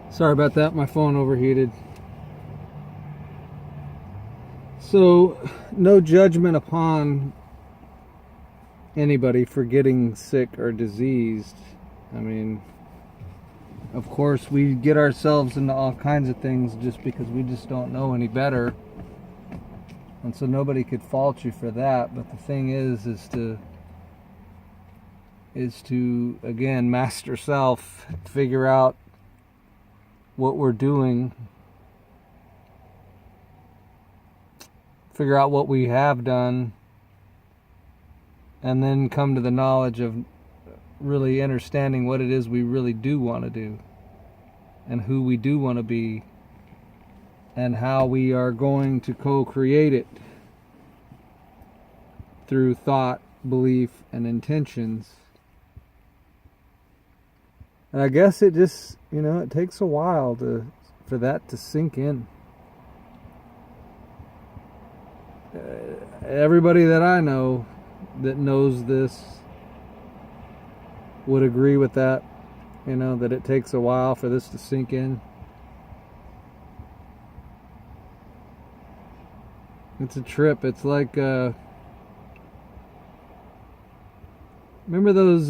Sorry about that, my phone overheated. So, no judgment upon anybody for getting sick or diseased. I mean, of course, we get ourselves into all kinds of things just because we just don't know any better. And so nobody could fault you for that. But the thing is to again, master self, figure out what we're doing, figure out what we have done, and then come to the knowledge of really understanding what it is we really do want to do and who we do want to be and how we are going to co-create it through thought, belief, and intentions. And I guess it just, it takes a while for that to sink in. Everybody that I know that knows this would agree with that, that it takes a while for this to sink in. It's a trip. It's like, remember those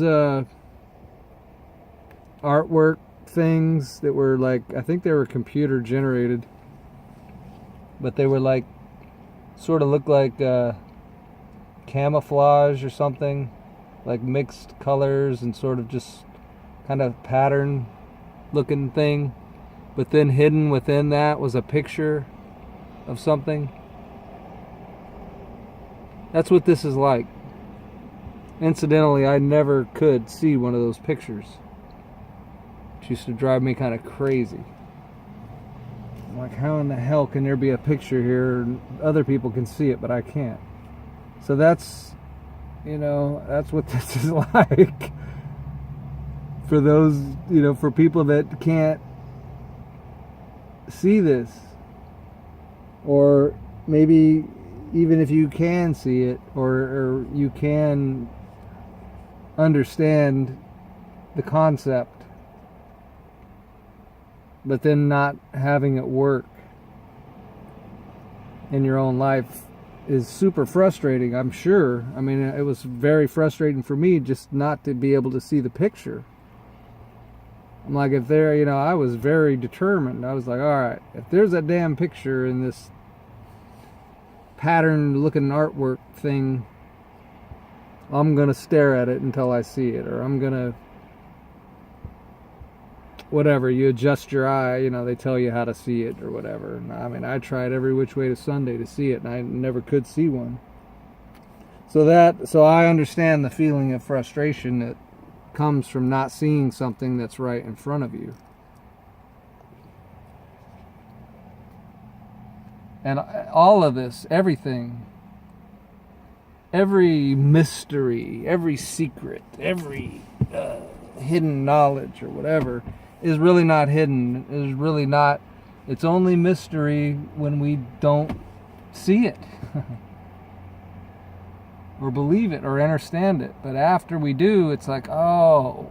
artwork things that were like, I think they were computer generated, but they were like, sort of looked like camouflage or something, like mixed colors and sort of just kind of pattern looking thing, but then hidden within that was a picture of something. That's what this is like. Incidentally, I never could see one of those pictures. It used to drive me kind of crazy. I'm like, how in the hell can there be a picture here and other people can see it but I can't? So that's what this is like. For those, for people that can't see this, or maybe even if you can see it, or you can understand the concept, but then not having it work in your own life is super frustrating, I'm sure. I mean, it was very frustrating for me just not to be able to see the picture. I'm like, if there, I was very determined. I was like, all right, if there's a damn picture in this pattern looking artwork thing, I'm going to stare at it until I see it, or I'm going to whatever, you adjust your eye, they tell you how to see it or whatever. I mean, I tried every which way to Sunday to see it, and I never could see one. So I understand the feeling of frustration that comes from not seeing something that's right in front of you. And all of this, everything, every mystery, every secret, every hidden knowledge or whatever, is really not hidden, is really not, it's only mystery when we don't see it or believe it or understand it. But after we do, it's like, okay.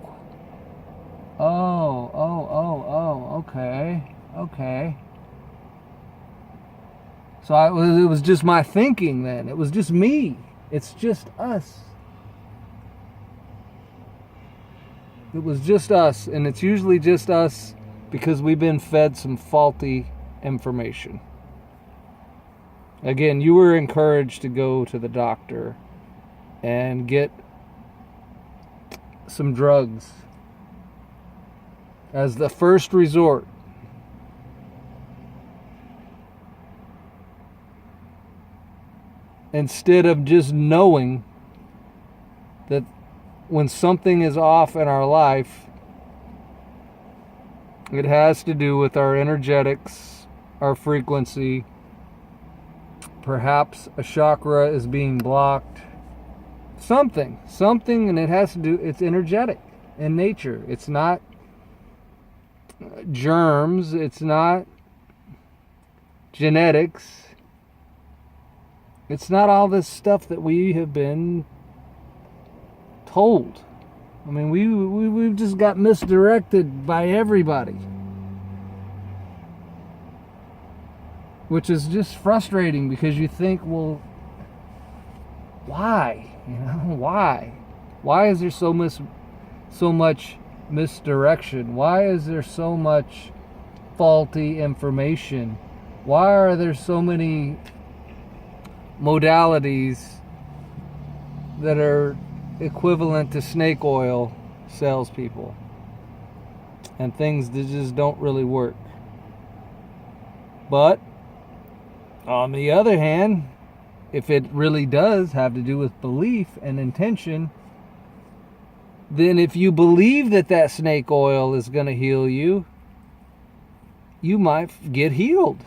So it was just my thinking then. It was just me. It's just us. It was just us, and it's usually just us because we've been fed some faulty information. Again, you were encouraged to go to the doctor and get some drugs as the first resort. Instead of just knowing that when something is off in our life, it has to do with our energetics, our frequency. Perhaps a chakra is being blocked. Something, and it has to do, it's energetic in nature. It's not germs, it's not genetics. It's not all this stuff that we have been told. I mean, we've just got misdirected by everybody. which is just frustrating because you think, well, why? Why? Why is there so much misdirection? Why is there so much faulty information? Why are there so many modalities that are equivalent to snake oil salespeople and things that just don't really work? But on the other hand, if it really does have to do with belief and intention, then if you believe that snake oil is going to heal you, you might get healed.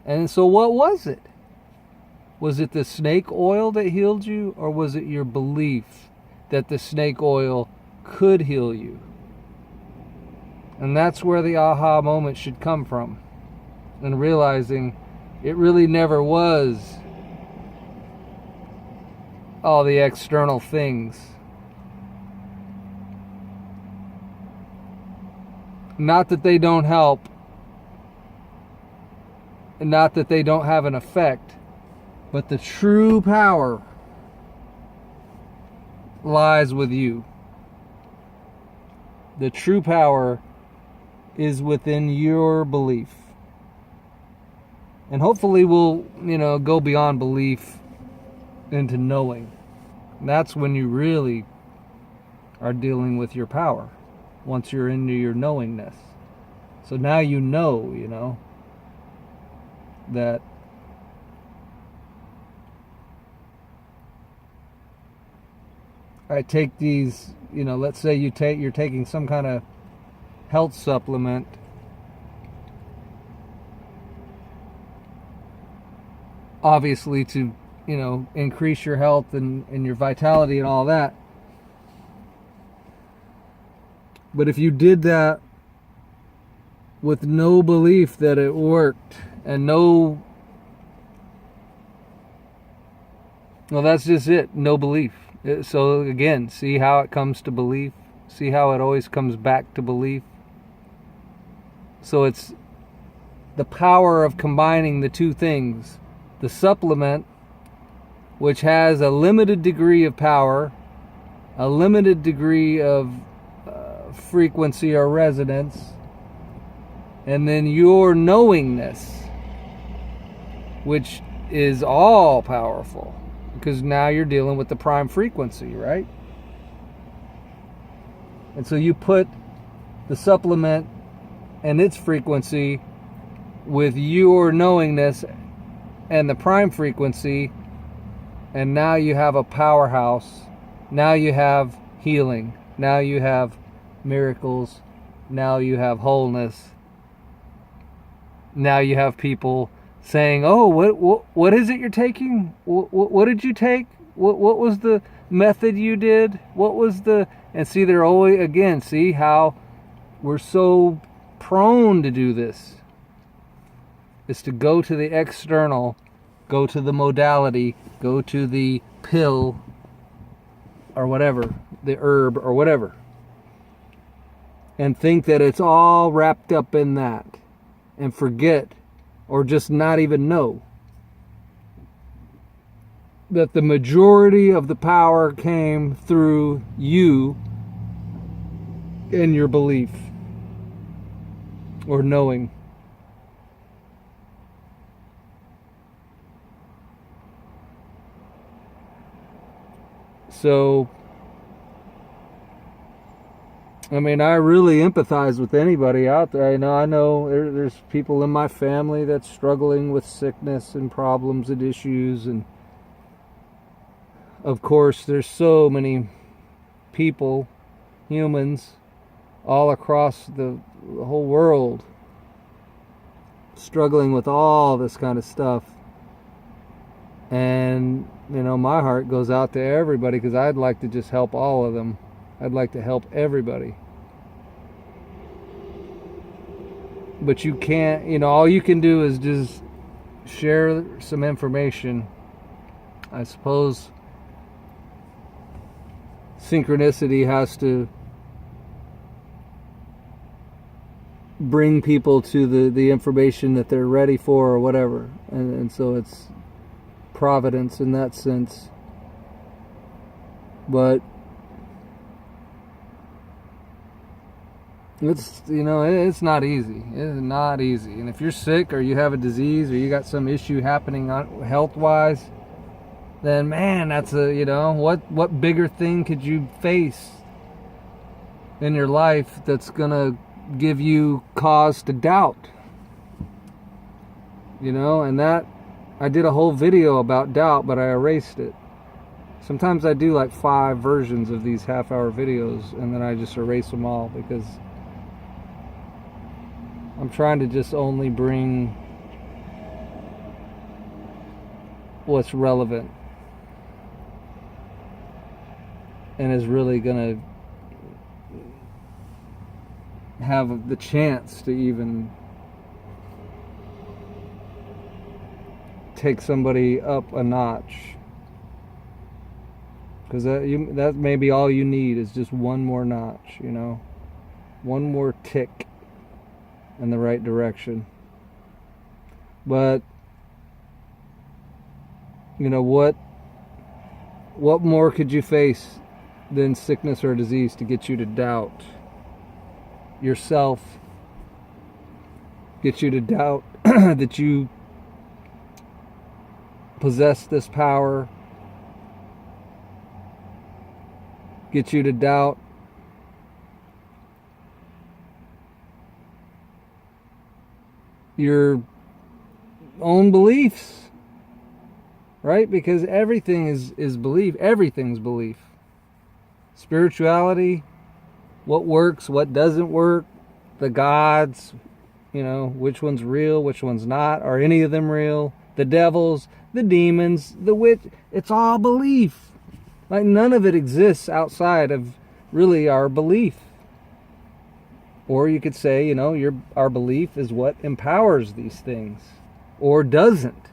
And so what was it? Was it the snake oil that healed you, or was it your belief that the snake oil could heal you? And that's where the aha moment should come from. And realizing it really never was all the external things. Not that they don't help, and not that they don't have an effect, but the true power lies with you. The true power is within your belief. And hopefully we'll, go beyond belief into knowing. And that's when you really are dealing with your power, once you're into your knowingness. So now you know, that I take these, let's say you're taking some kind of health supplement, obviously to, increase your health and your vitality and all that. But if you did that with no belief that it worked, and well, that's just it, no belief. So again, see how it comes to belief? See how it always comes back to belief? So it's the power of combining the two things. The supplement, which has a limited degree of power, a limited degree of frequency or resonance, and then your knowingness, which is all powerful, because now you're dealing with the prime frequency, right? And so you put the supplement and its frequency with your knowingness and the prime frequency, and now you have a powerhouse. Now you have healing. Now you have miracles. Now you have wholeness. Now you have people saying, "Oh, what is it you're taking? What did you take? What was the method you did? What was the..." And see, they're always, again, see how we're so prone to do this. Is to go to the external, go to the modality, go to the pill or whatever, the herb or whatever, and think that it's all wrapped up in that, and forget, or just not even know, that the majority of the power came through you and your belief or knowing. So, I mean, I really empathize with anybody out there. I know there's people in my family that's struggling with sickness and problems and issues, and of course there's so many people, humans, all across the whole world struggling with all this kind of stuff. And my heart goes out to everybody, because I'd like to just help all of them. I'd like to help everybody. But you can't, all you can do is just share some information. I suppose synchronicity has to bring people to the information that they're ready for or whatever. And so it's providence in that sense. But it's, it's not easy. It's not easy. And if you're sick or you have a disease or you got some issue happening health-wise, then man, that's what bigger thing could you face in your life that's gonna give you cause to doubt? And that, I did a whole video about doubt, but I erased it. Sometimes I do like 5 versions of these half-hour videos, and then I just erase them all, because I'm trying to just only bring what's relevant and is really gonna have the chance to even take somebody up a notch. Because that may be all you need, is just one more notch, one more tick in the right direction. But what more could you face than sickness or disease to get you to doubt yourself, get you to doubt that you possess this power, get you to doubt your own beliefs, right? Because everything is belief. Everything's belief. Spirituality, what works, what doesn't work, the gods, which one's real, which one's not, are any of them real, the devils, the demons, the witch, it's all belief. Like, none of it exists outside of really our belief. Or you could say, our belief is what empowers these things, or doesn't.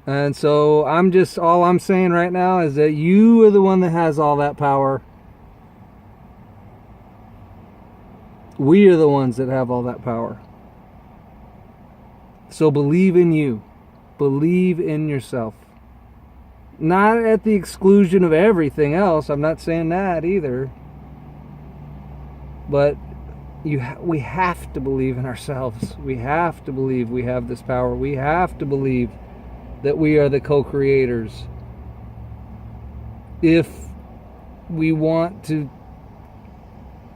And so all I'm saying right now is that you are the one that has all that power. We are the ones that have all that power. So believe in you. Believe in yourself. Not at the exclusion of everything else. I'm not saying that either. But we have to believe in ourselves. We have to believe we have this power. We have to believe that we are the co-creators. If we want to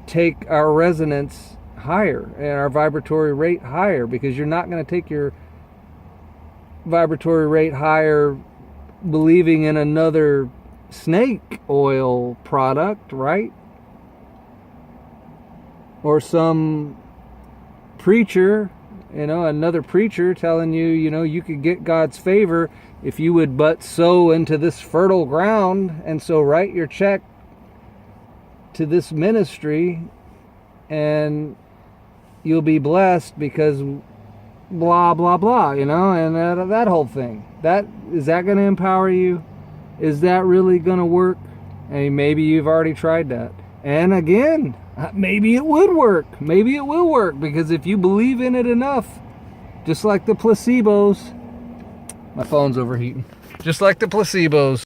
take our resonance higher and our vibratory rate higher, because you're not going to take your vibratory rate higher believing in another snake oil product, right? Or some preacher, another preacher telling you, you could get God's favor if you would but sow into this fertile ground, and so write your check to this ministry and you'll be blessed because blah, blah, blah, and that whole thing. Is that going to empower you? Is that really going to work? And maybe you've already tried that. And again, maybe it would work. Maybe it will work, because if you believe in it enough, just like the placebos, my phone's overheating, just like the placebos,